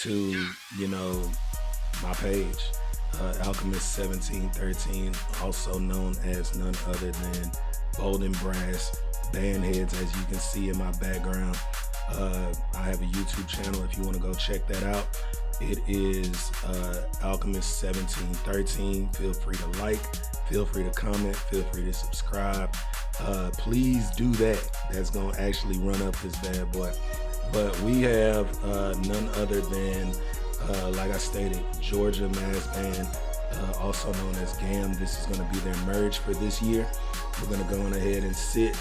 to, you know, my page, Alchemist1713, also known as none other than BoldENBrass, BANDHEADS, as you can see in my background. I have a YouTube channel if you want to go check that out. It is Alchemist1713. Feel free to like, feel free to comment, feel free to subscribe. Please do that. That's gonna actually run up this bad boy. But we have none other than, like I stated, Georgia Mass Band, also known as GAM. This is gonna be their merge for this year. We're gonna go on ahead and sit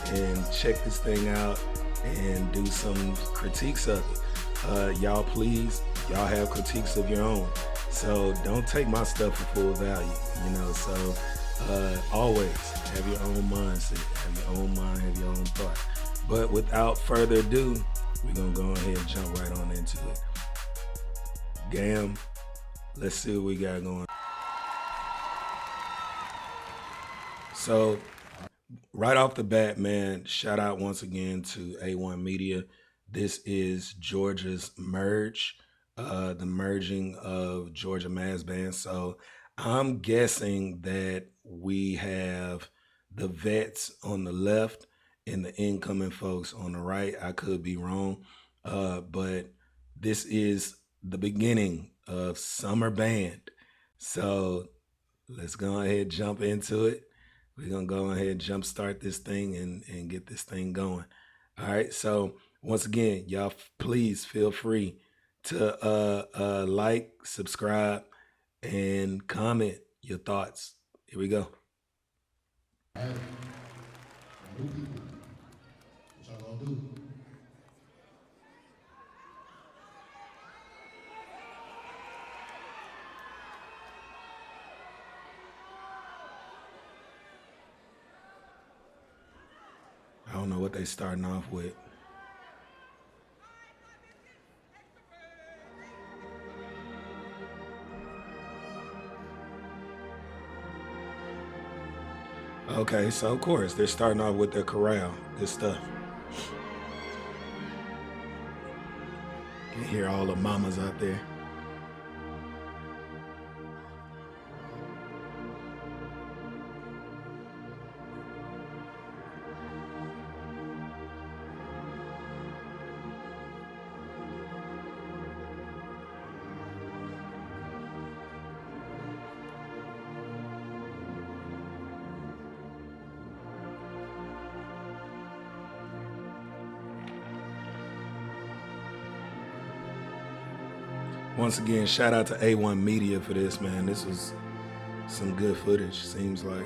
and check this thing out and do some critiques of it. Y'all please, y'all have critiques of your own. So don't take my stuff for full value, you know, so always have your own mindset, have your own mind, have your own thought. But without further ado, we're gonna go ahead and jump right on into it. GAM, let's see what we got going. So right off the bat, man, shout out once again to A1 Media. This is Georgia's merge, the merging of Georgia Mass Band. So I'm guessing that we have the vets on the left and the incoming folks on the right. I could be wrong, but this is the beginning of Summer Band. So let's go ahead and jump into it. We're gonna go ahead and jumpstart this thing and get this thing going. All right, so once again, y'all please feel free to like, subscribe, and comment your thoughts. Here we go. Hey, new people, what y'all gonna do? I don't know what they starting off with. Okay, so of course they're starting off with their chorale. Good stuff. You can hear all the mamas out there. Once again, shout out to A1 Media for this, man. This was some good footage, seems like.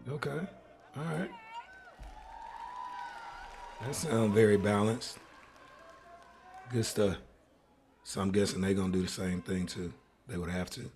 Okay, all right. That sounds very balanced. Good stuff. So I'm guessing they're gonna do the same thing too. They would have to.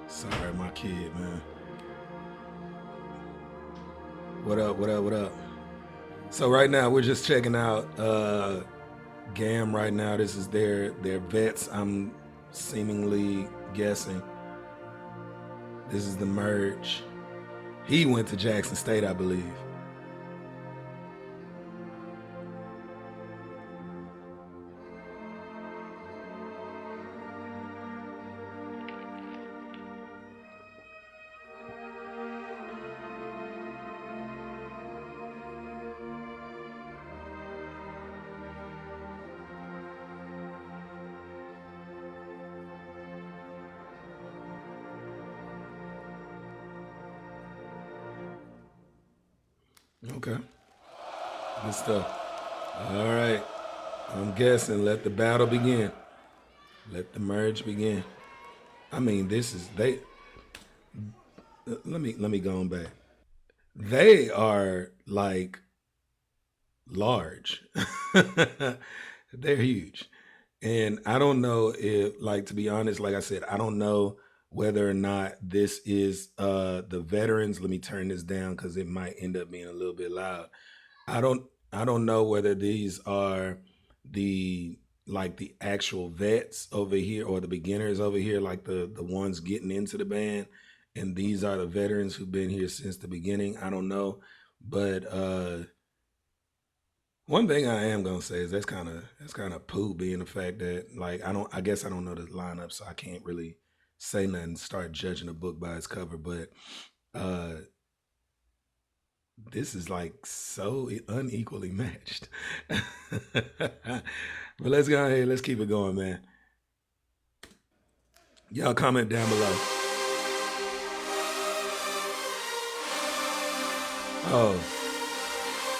Sorry, my kid, man. What up, what up, what up? So right now we're just checking out GAM right now. This is their vets, I'm seemingly guessing. This is the merge. He went to Jackson State, I believe. Okay. Good stuff. All right. I'm guessing. Let the battle begin. Let the merge begin. I mean, this is they. Let me go on back. They are like large. They're huge. And I don't know if, like, to be honest, like I said, I don't know whether or not this is the veterans. Let me turn this down because it might end up being a little bit loud. I don't know whether these are the like the actual vets over here or the beginners over here, like the ones getting into the band, and these are the veterans who've been here since the beginning. I don't know, but one thing I am gonna say is that's kind of poo, being the fact that, like, I guess I don't know the lineup, so I can't really say nothing. Start judging a book by its cover, but uh this is like so unequally matched. But let's go ahead. Let's keep it going, man. Y'all comment down below. Oh,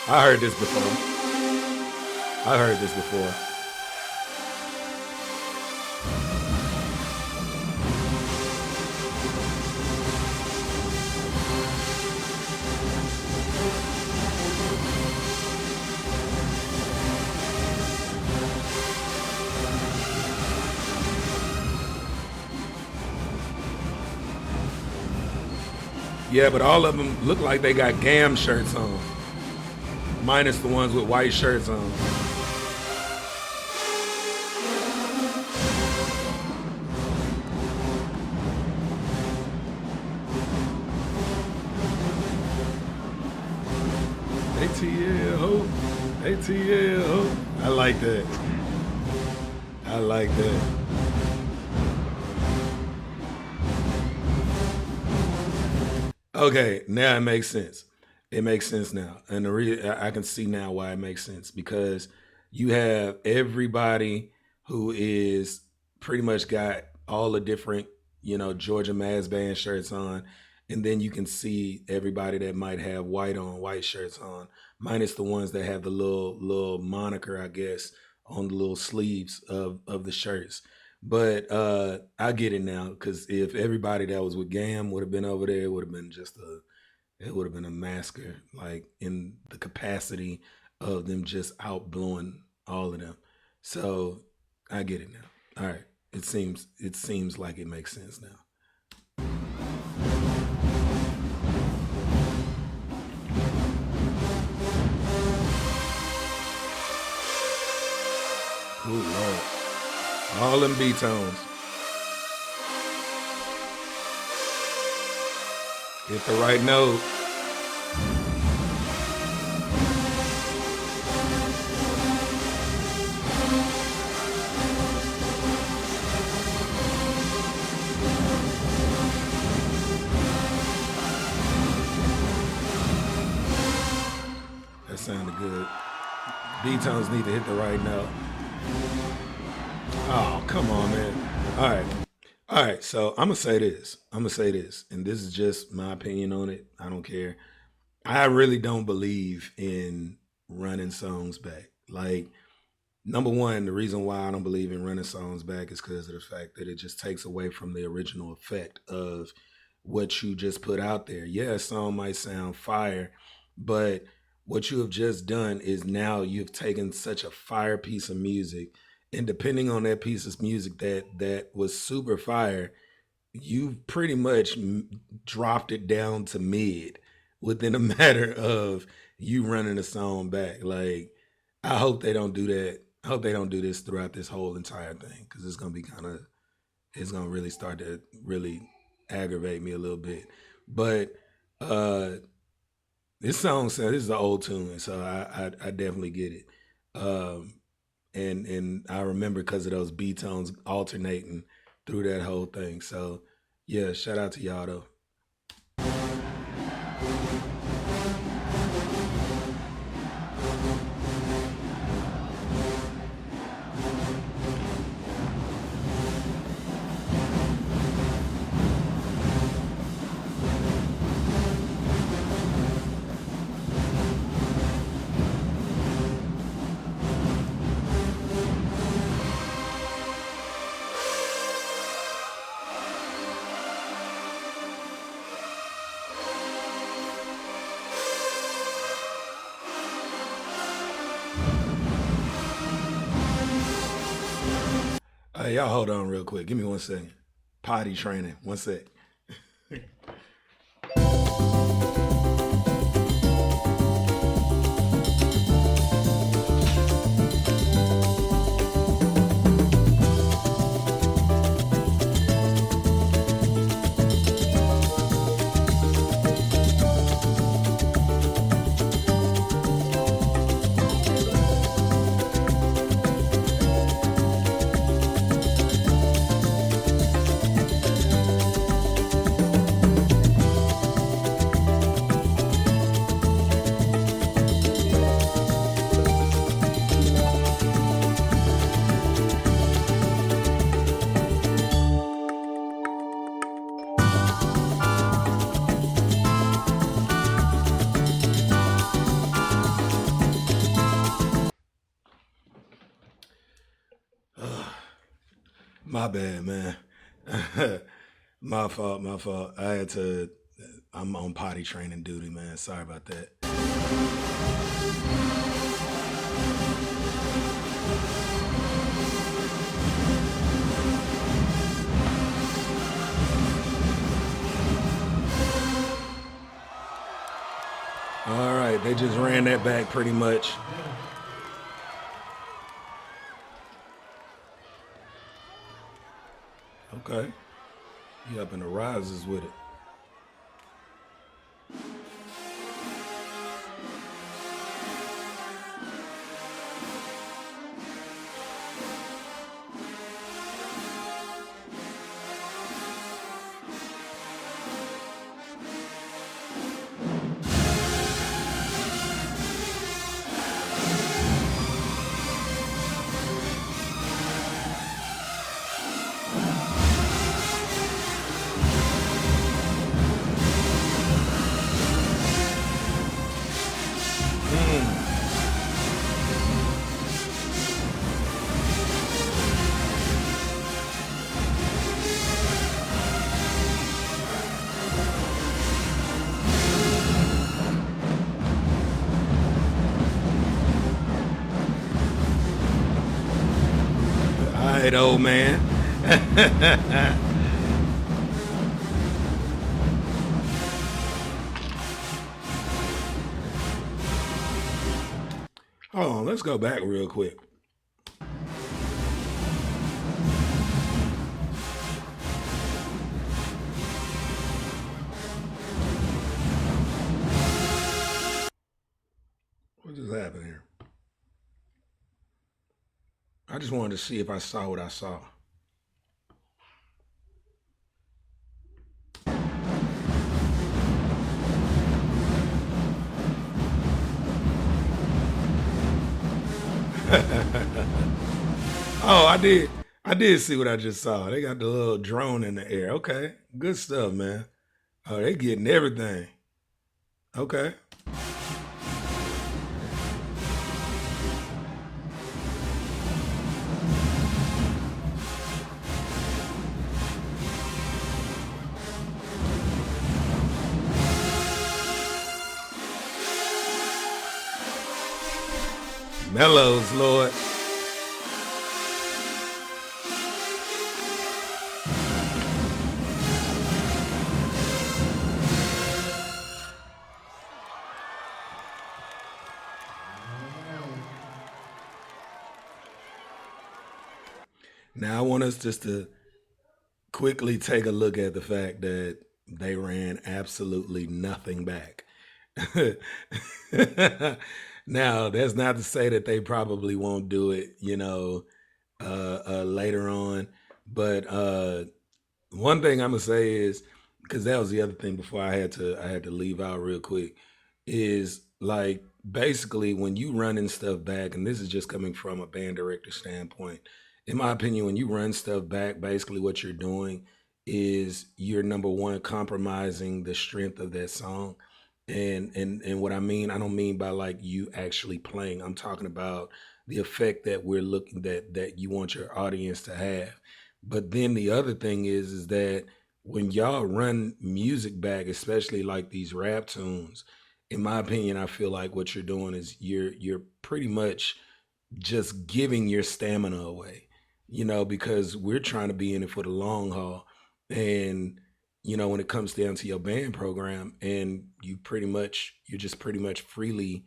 I heard this before. I heard this before. Yeah, but all of them look like they got GAM shirts on, minus the ones with white shirts on. ATL, ATL. I like that. I like that. Okay, now it makes sense. It makes sense now, and I can see now why it makes sense, because you have everybody who is pretty much got all the different, Georgia Mass Band shirts on, and then you can see everybody that might have white shirts on, minus the ones that have the little moniker, I guess, on the little sleeves of the shirts. But I get it now, because if everybody that was with GAM would have been over there, it would have been a massacre, like in the capacity of them just outblowing all of them. So I get it now. All right, it seems like it makes sense now. Oh Lord, all them B tones. Hit the right note. That sounded good. B tones need to hit the right note. Oh, come on, man. All right. All right. So I'm gonna say this, and this is just my opinion on it. I don't care. I really don't believe in running songs back. Like, number one, the reason why I don't believe in running songs back is because of the fact that it just takes away from the original effect of what you just put out there. Yeah, a song might sound fire, but what you have just done is now you've taken such a fire piece of music, and depending on that piece of music that was super fire, you've pretty much dropped it down to mid within a matter of you running a song back. Like, I hope they don't do that. I hope they don't do this throughout this whole entire thing, because it's gonna really start to really aggravate me a little bit. But uh this song says this is an old tune, so I definitely get it. Um and I remember because of those B tones alternating through that whole thing. So yeah, shout out to y'all though. Hey, y'all hold on real quick. Give me 1 second. Potty training. 1 sec. My bad, man. My fault, my fault. I had to, I'm on potty training duty, man. Sorry about that. All right, they just ran that back pretty much. Okay. You up in the rises with it. All right, old man. Hold on, let's go back real quick. What just happened here? I just wanted to see if I saw what I saw. Oh, I did. I did see what I just saw. They got the little drone in the air. Okay, good stuff, man. Oh, they getting everything. Okay. Mellows, Lord. Now I want us just to quickly take a look at the fact that they ran absolutely nothing back. Now, that's not to say that they probably won't do it, later on. But one thing I'm gonna say is, because that was the other thing before I had to leave out real quick, is like basically when you running stuff back, and this is just coming from a band director standpoint, in my opinion, when you run stuff back, basically what you're doing is you're number one compromising the strength of that song. And what I don't mean by like you actually playing. I'm talking about the effect that we're looking that you want your audience to have. But then the other thing is that when y'all run music back, especially like these rap tunes, in my opinion, I feel like what you're doing is you're pretty much just giving your stamina away. because we're trying to be in it for the long haul. And, when it comes down to your band program, and you're just pretty much freely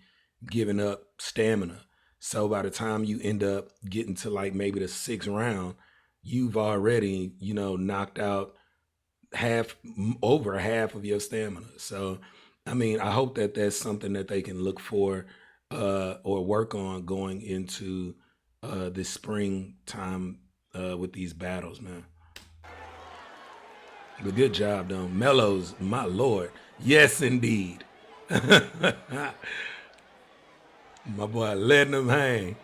giving up stamina. So by the time you end up getting to like maybe the sixth round, you've already, knocked out over half of your stamina. So, I mean, I hope that that's something that they can look for or work on going into this springtime with these battles, man. But good job, though. Mellows, my lord. Yes, indeed. My boy letting them hang.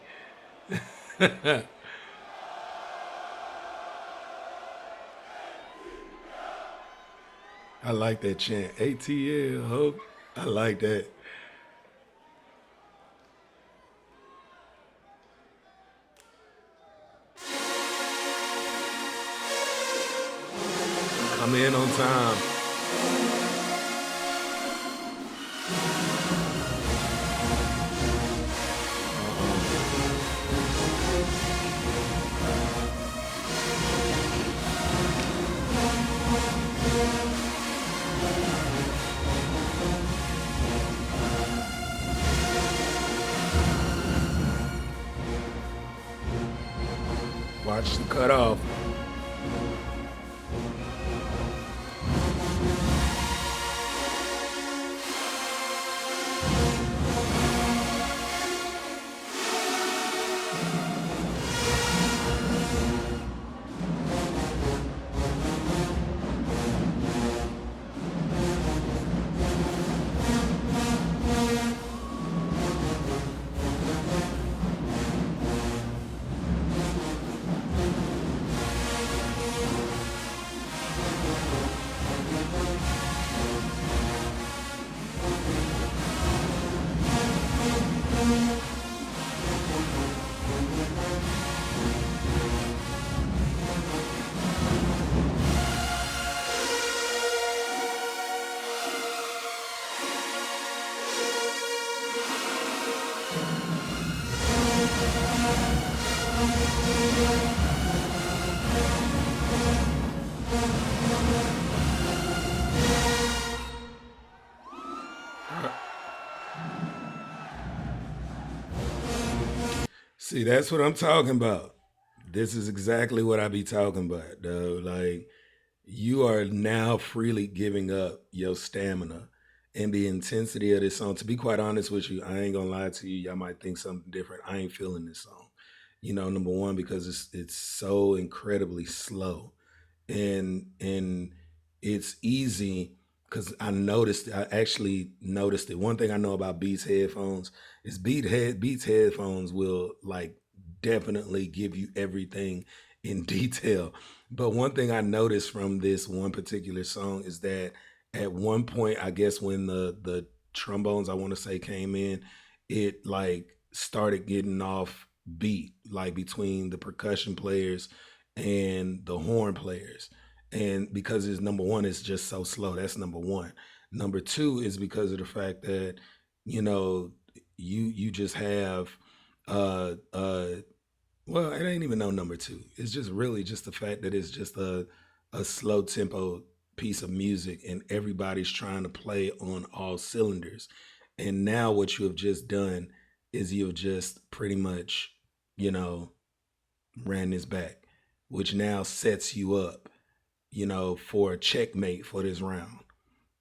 I like that chant. ATL, hope. I like that. Come in on time. Watch the cutoff. See, that's what I'm talking about. This is exactly what I be talking about, though. Like, you are now freely giving up your stamina and the intensity of this song. To be quite honest with you, I ain't gonna lie to you. Y'all might think something different. I ain't feeling this song. Number one, because it's so incredibly slow. And it's easy because I actually noticed it. One thing I know about Beats headphones is Beats headphones will like definitely give you everything in detail. But one thing I noticed from this one particular song is that at one point, I guess when the trombones I want to say came in, it like started getting off beat, like between the percussion players and the horn players. And because it's number one, it's just so slow. That's number one. Number two is because of the fact that, you know, you just have well, it ain't even no number two. It's just really just the fact that it's just a slow tempo piece of music and everybody's trying to play on all cylinders. And now what you have just done is you've just pretty much, you know, ran this back, which now sets you up, for a checkmate for this round.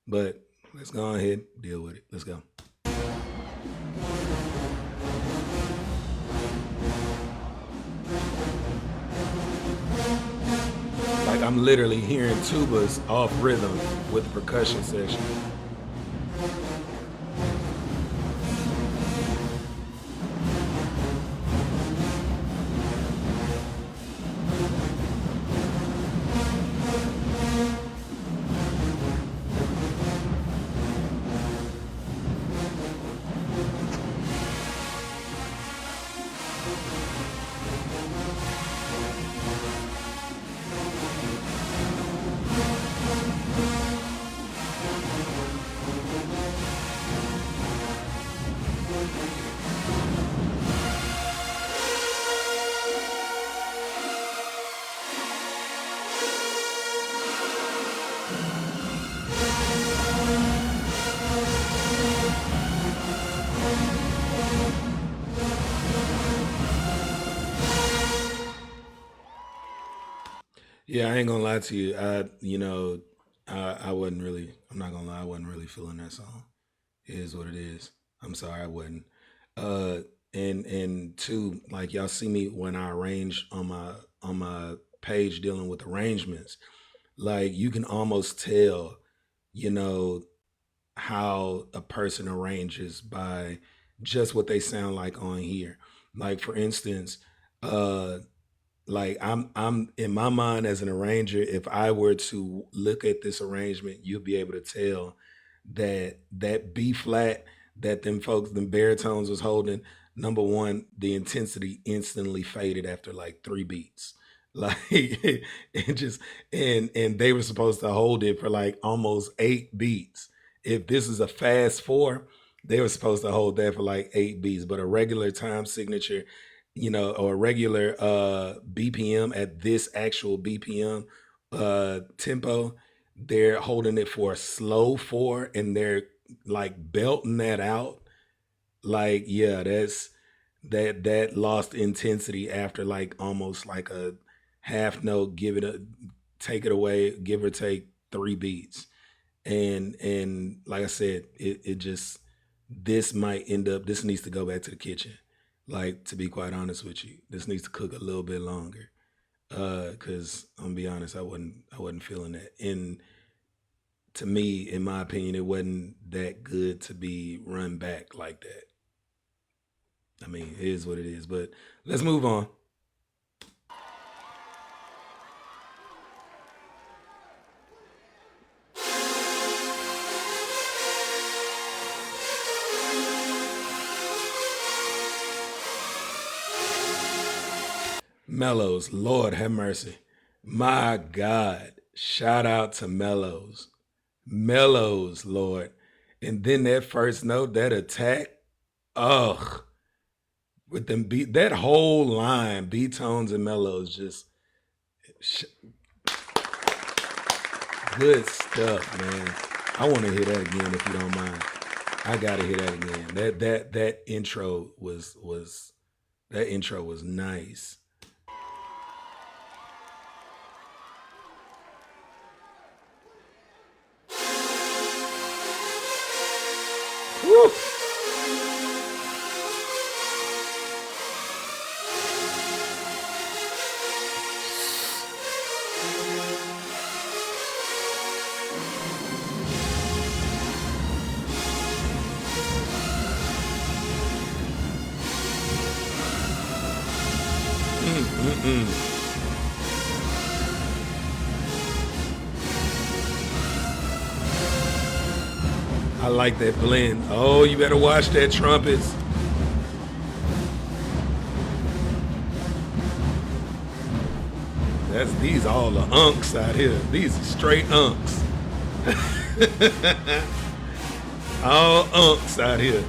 But let's go ahead, deal with it. Let's go. Like I'm literally hearing tubas off rhythm with the percussion section. Yeah, I ain't gonna lie to you. I wasn't really. I'm not gonna lie. I wasn't really feeling that song. It is what it is. I'm sorry, I wasn't. Uh, and two, like y'all see me when I arrange on my page dealing with arrangements. Like you can almost tell, you know, how a person arranges by just what they sound like on here. Like for instance, uh like I'm in my mind as an arranger, if I were to look at this arrangement, you'll be able to tell that that B flat that them folks, them baritones was holding, number one, the intensity instantly faded after like three beats. Like and just and they were supposed to hold it for like almost eight beats. If this is a fast four, they were supposed to hold that for like eight beats. But a regular time signature, or a regular BPM at this actual BPM tempo, they're holding it for a slow four and they're like belting that out. Like, yeah, that lost intensity after like almost like a half note, take it away, give or take three beats. And like I said, it just this needs to go back to the kitchen. Like, to be quite honest with you, this needs to cook a little bit longer. Because I'm gonna be honest, I wasn't feeling that. And to me, in my opinion, it wasn't that good to be run back like that. I mean, it is what it is. But let's move on. Mellows, Lord have mercy. My God. Shout out to Mellows. Mellows, Lord. And then that first note, that attack, ugh. With them beat, that whole line, B tones and mellows, just sh- good stuff, man. I want to hear that again if you don't mind. I gotta hear that again. That intro was that intro was nice. Woo! Mm-mm. I like that blend. Oh, you better watch that trumpets. That's these all the unks out here. These are straight unks. All unks out here.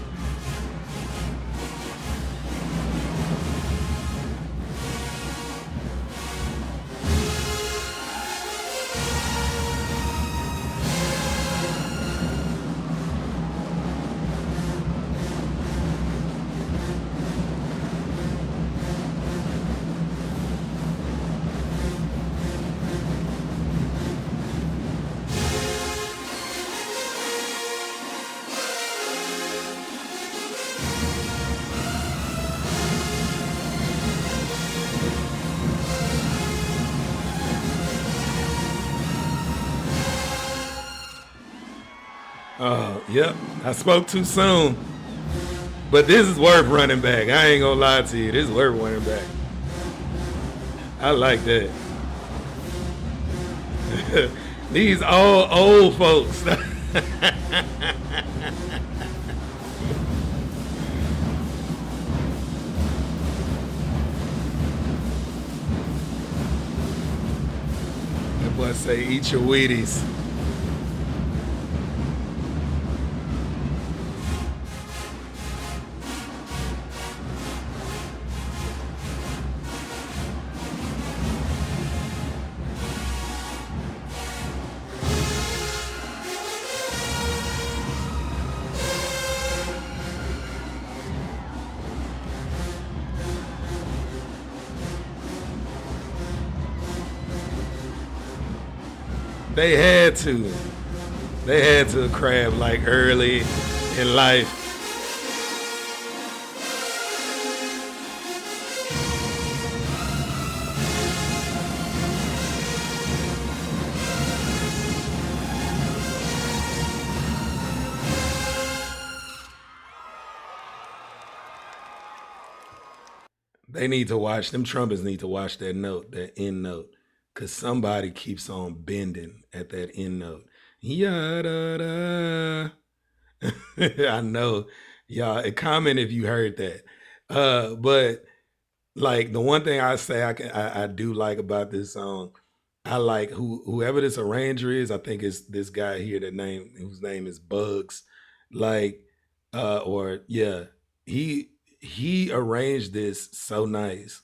Oh, yep. I spoke too soon. But this is worth running back. I ain't gonna lie to you. This is worth running back. I like that. These all old folks. That boy say, eat your Wheaties. They had to. They had to crab like early in life. They need to watch them trumpets need to watch that note, that end note, because somebody keeps on bending at that end note. Yeah, da, da. I know, y'all. Comment if you heard that. But like the one thing I say I do like about this song, I like whoever this arranger is. I think it's this guy here that name whose name is Bugs. Like, or yeah, he he arranged this so nice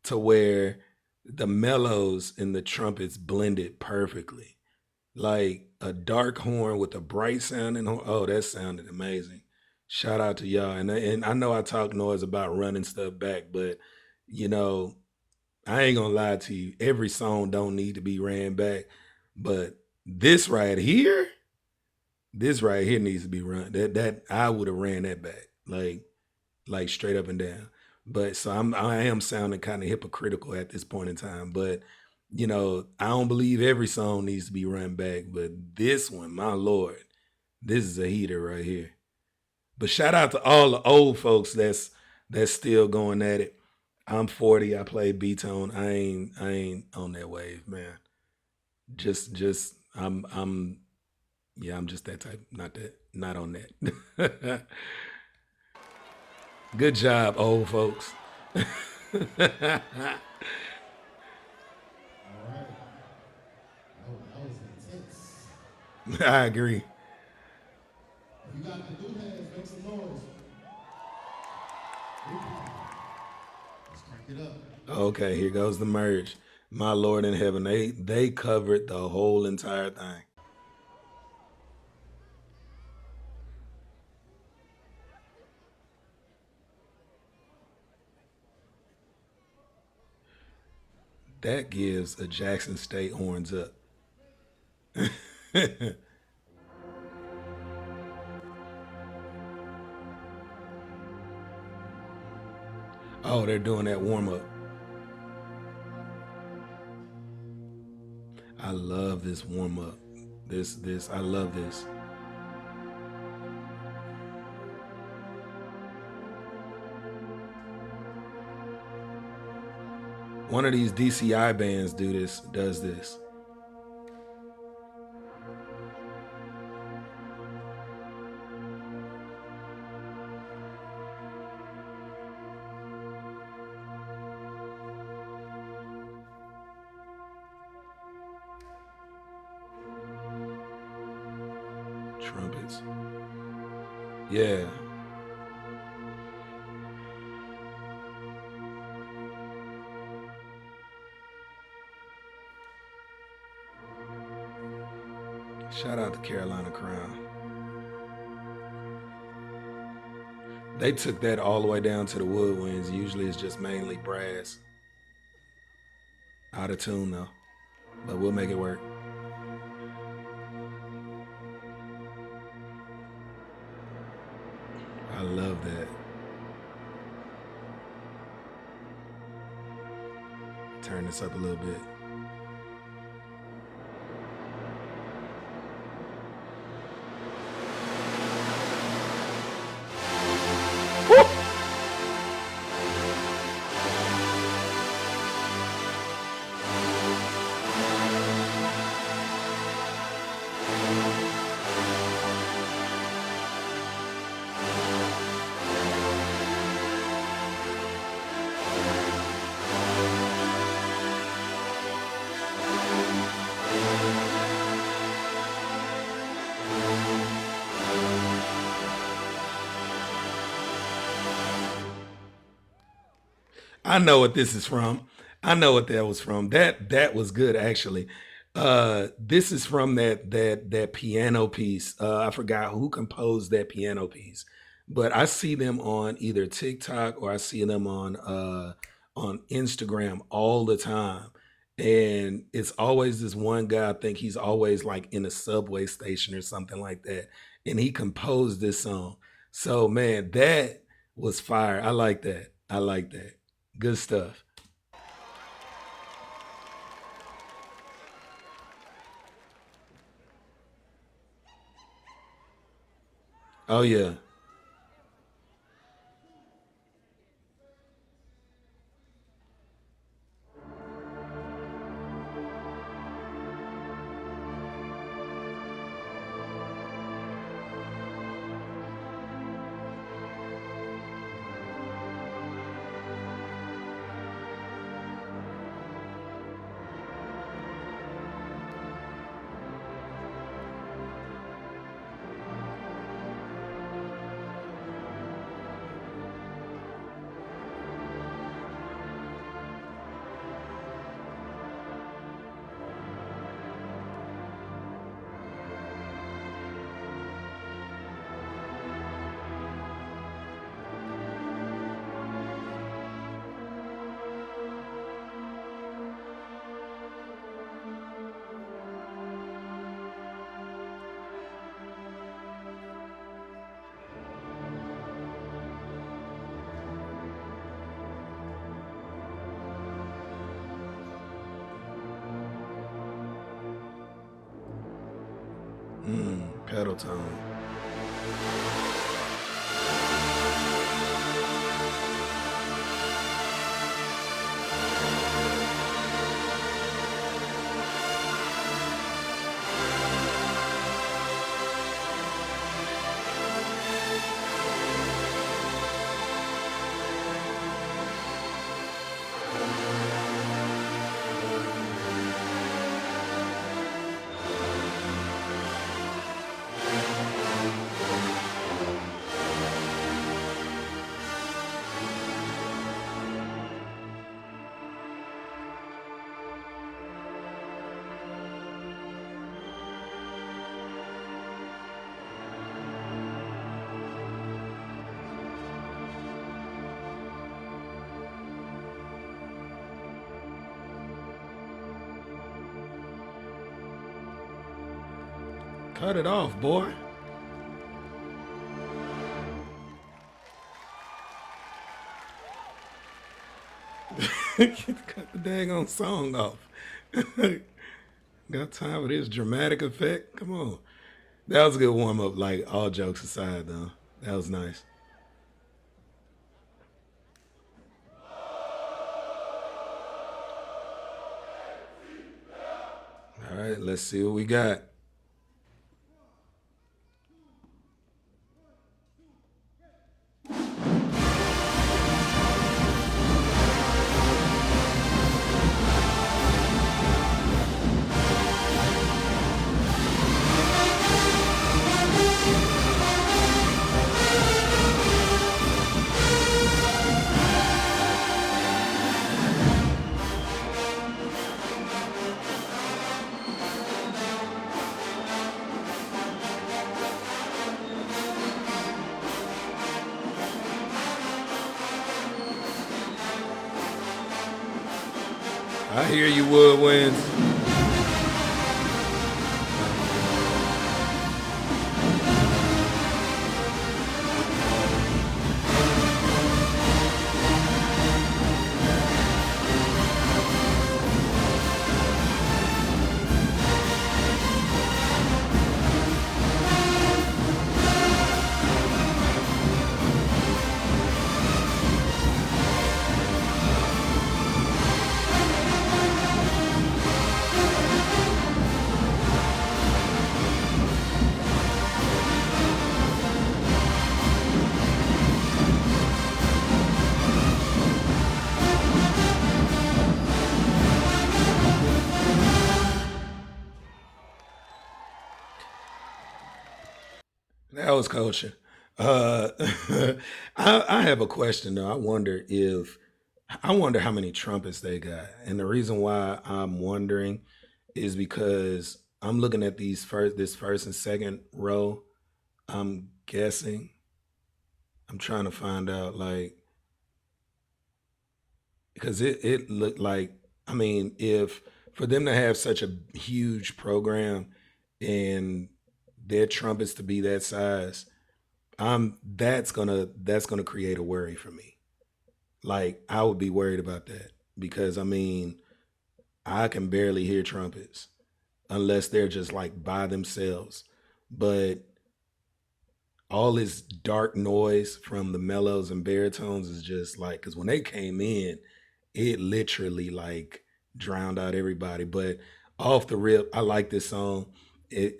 to where the mellows and the trumpets blended perfectly. Like a dark horn with a bright sounding horn. Oh, that sounded amazing. Shout out to y'all. And I know I talk noise about running stuff back, but you know, I ain't gonna lie to you. Every song don't need to be ran back, but this right here, this right here needs to be run. That I would have ran that back, like straight up and down. But so I am sounding kind of hypocritical at this point in time. But you know, I don't believe every song needs to be run back, but this one, my lord, this is a heater right here. But shout out to all the old folks that's still going at it. I'm 40. I play B tone. I ain't on that wave, man. Just I'm yeah, I'm just that type. Not on that. Good job, old folks. All right. That was intense. I agree. If you got the new hands, make some noise. Let's crank it up. Okay, here goes the merge. My Lord in heaven, they covered the whole entire thing. That gives a Jackson State horns up. Oh, they're doing that warm up. I love this warm up. This I love this. One of these DCI bands does this. Trumpets. Yeah. Shout out to Carolina Crown. They took that all the way down to the woodwinds. Usually it's just mainly brass. Out of tune though. But we'll make it work. I love that. Turn this up a little bit. I know what this is from. I know what that was from. That was good actually. This is from that piano piece. I forgot who composed that piano piece, but I see them on either TikTok or I see them on Instagram all the time. And it's always this one guy, I think he's always like in a subway station or something like that. And he composed this song. So man, that was fire. I like that. I like that. Good stuff. Oh yeah. Pedal tone. Cut it off, boy. Cut the daggone song off. Got time for this dramatic effect? Come on. That was a good warm up, like all jokes aside, though. That was nice. All right, let's see what we got. I hear you, Woodwinds. That was coaching. Uh, I have a question though. I wonder how many trumpets they got, and the reason why I'm wondering is because I'm looking at this first and second row. I'm guessing. I'm trying to find out like because it looked like I mean, if for them to have such a huge program and their trumpets to be that size, that's gonna create a worry for me. Like I would be worried about that because I mean I can barely hear trumpets unless they're just like by themselves. But all this dark noise from the mellows and baritones is just like because when they came in, it literally like drowned out everybody. But off the rip, I like this song.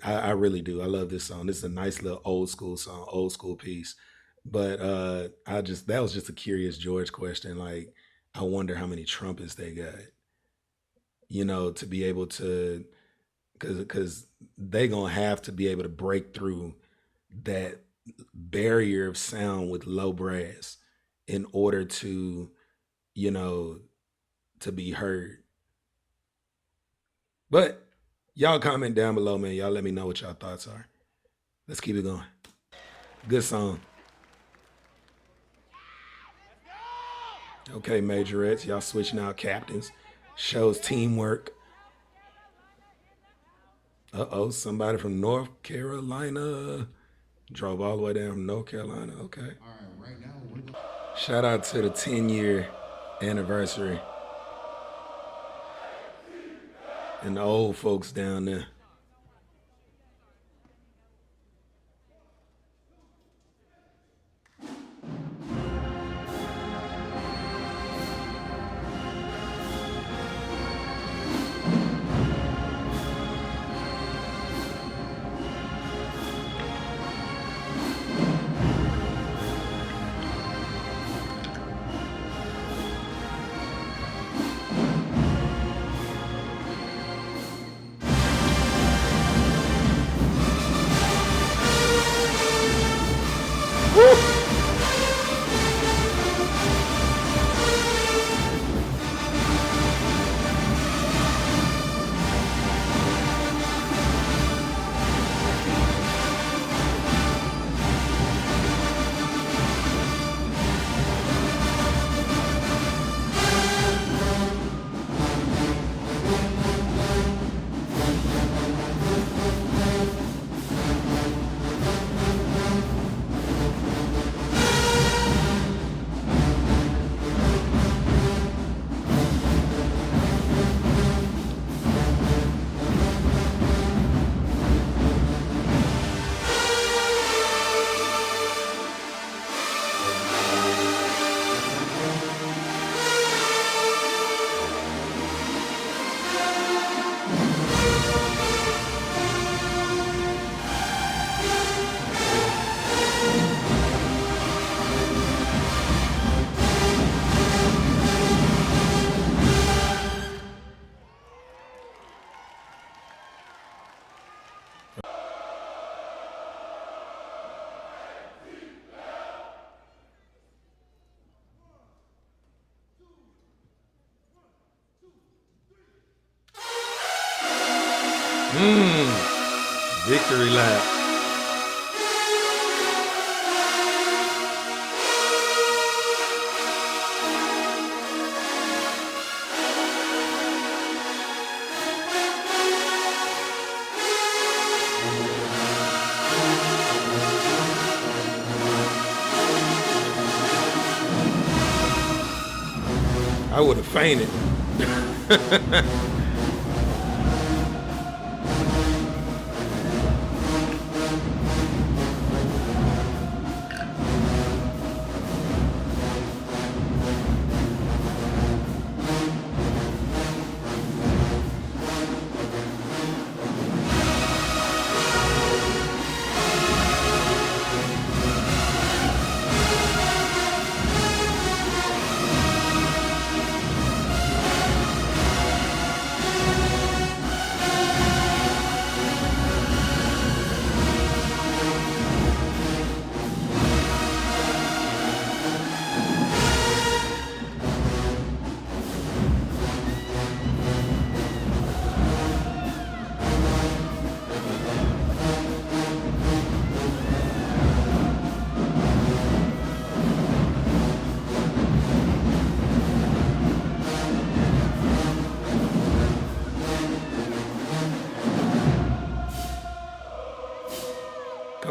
I really do. I love this song. This is a nice little old school song, old school piece. But I just that was just a curious George question. Like, I wonder how many trumpets they got. To be able to because they gonna have to be able to break through that barrier of sound with low brass in order you know to be heard. But y'all comment down below, man. Y'all let me know what y'all thoughts are. Let's keep it going. Good song. Okay, majorettes, y'all switching out captains. Shows teamwork. Uh-oh, somebody from North Carolina drove all the way down from North Carolina. Okay. All right, right now we're going. Shout out to the 10-year anniversary and the old folks down there. Victory lap. I would have fainted.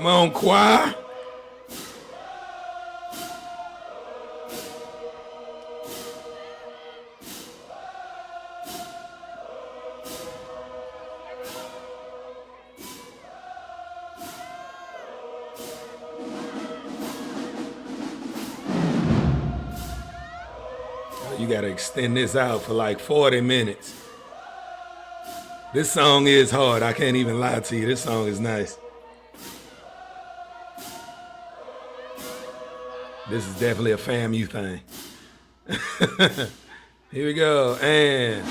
Come on, choir. You gotta extend this out for like 40 minutes. This song is hard. I can't even lie to you. This song is nice. This is definitely a FAMU thing. Here we go. And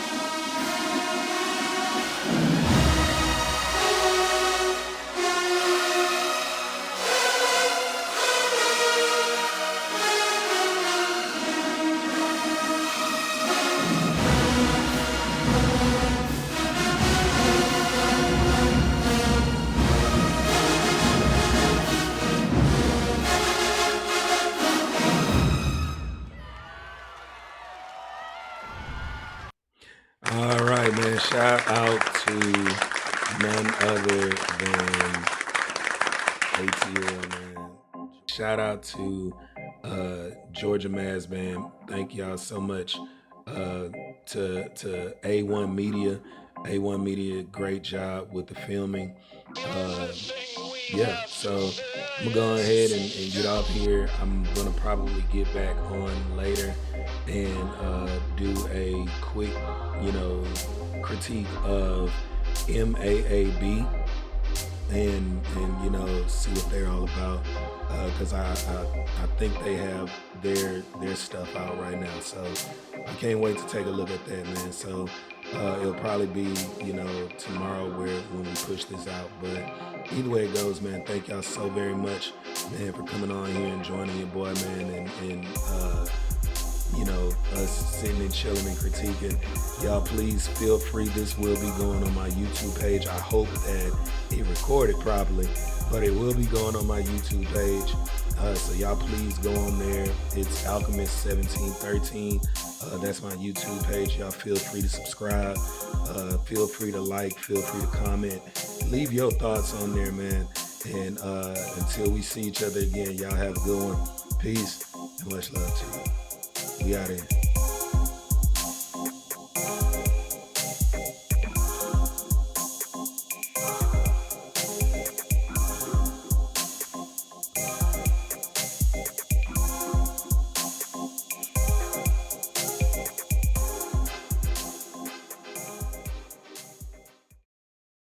all right, man. Shout out to none other than ATL, man. Shout out to Georgia Maz Band. Thank y'all so much to A1 Media. A1 Media, great job with the filming. Yeah, so I'm gonna go ahead and get off here. I'm gonna probably get back on later and do a quick, critique of MAAB and see what they're all about, because I think they have their stuff out right now, so I can't wait to take a look at that, man. So it'll probably be tomorrow when we push this out, but either way it goes, man, thank y'all so very much, man, for coming on here and joining your boy, man, and us sitting and chilling and critiquing. Y'all please feel free. This will be going on my YouTube page. I hope that it recorded properly, but it will be going on my YouTube page. So y'all please go on there. It's Alchemist 1713. That's my YouTube page. Y'all feel free to subscribe. Feel free to like. Feel free to comment. Leave your thoughts on there, man. And until we see each other again, y'all have a good one. Peace and much love to you. We out here.